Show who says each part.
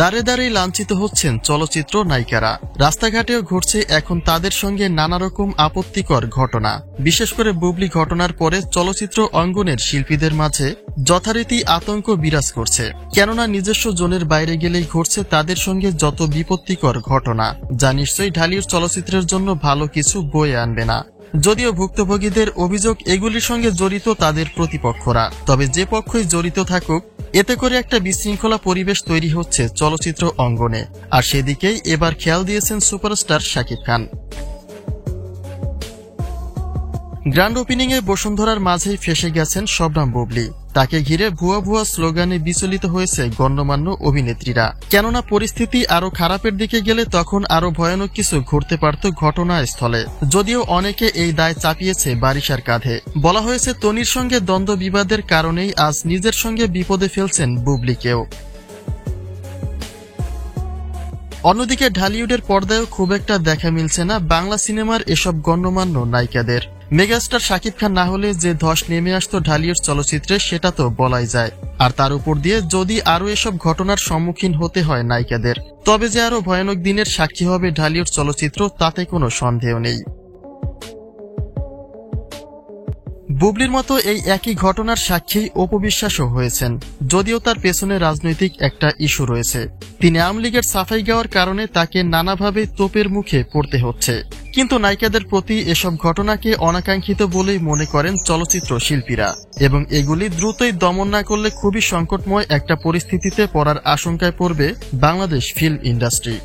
Speaker 1: দাঁড়ে দাঁড়ে লাঞ্ছিত হচ্ছেন চলচ্চিত্র নায়িকারা। রাস্তাঘাটেও ঘটছে এখন তাদের সঙ্গে নানা রকম আপত্তিকর ঘটনা। বিশেষ করে বুবলি ঘটনার পরে চলচ্চিত্র অঙ্গনের শিল্পীদের মাঝে যথারীতি আতঙ্ক বিরাজ করছে। কেননা নিজস্ব জোনের বাইরে গেলেই ঘটছে তাদের সঙ্গে যত বিপত্তিকর ঘটনা, যা নিশ্চয়ই ঢালিউড চলচ্চিত্রের জন্য ভালো কিছু বয়ে আনবে না। যদিও ভুক্তভোগীদের অভিযোগ এগুলির সঙ্গে জড়িত তাদের প্রতিপক্ষরা, তবে যে পক্ষই জড়িত থাকুক, এতে করে একটা বিশৃঙ্খলা পরিবেশ তৈরি হচ্ছে চলচ্চিত্র অঙ্গনে। আর সেদিকেই এবার খেয়াল দিয়েছেন সুপারস্টার শাকিব খান। গ্র্যান্ড ওপেনিংয়ে বসুন্ধরার মাঝেই ফেঁসে গেছেন শবনম বুবলি। তাকে ঘিরে ভুয়া ভুয়া স্লোগানে বিচলিত হয়েছে গণ্যমান্য অভিনেত্রীরা। কেননা পরিস্থিতি আরো খারাপের দিকে গেলে তখন আরো ভয়ানক কিছু ঘটতে পারত ঘটনাস্থলে। যদিও অনেকে এই দায় চাপিয়েছে বারিশার কাঁধে। বলা হয়েছে তনির সঙ্গে দ্বন্দ্ব বিবাদের কারণেই আজ নিজের সঙ্গে বিপদে ফেলছেন বুবলিকেও। অন্যদিকে ঢালিউডের পর্দায়ও খুব একটা দেখা মিলছে না বাংলা সিনেমার এসব গণ্যমান্য নায়িকাদের। মেগাস্টার শাকিব খান না হলে যে ধস নেমে আসতো ঢালিউড চলচ্চিত্রে সেটা তো বলাই যায়। আর তার উপর দিয়ে যদি আরো এসব ঘটনার সম্মুখীন হতে হয় নায়িকাদের, তবে যে আরো ভয়ানক দিনের সাক্ষী হবে ঢালিউড চলচ্চিত্র তাতে কোনো সন্দেহ নেই। বুবলির মতো এই একই ঘটনার সাক্ষী অপু বিশ্বাসও হয়েছেন। যদিও তার পেছনে রাজনৈতিক একটা ইস্যু রয়েছে। তিনি আওয়ামী লীগের সাফাই গাওয়ার কারণে তাকে নানাভাবে তোপের মুখে পড়তে হচ্ছে। কিন্তু নায়িকাদের প্রতি এসব ঘটনাকে অনাকাঙ্ক্ষিত বলেই মনে করেন চলচ্চিত্র শিল্পীরা, এবং এগুলি দ্রুতই দমন না করলে খুবই সংকটময় একটা পরিস্থিতিতে পড়ার আশঙ্কায় পড়বে বাংলাদেশ ফিল্ম ইন্ডাস্ট্রি।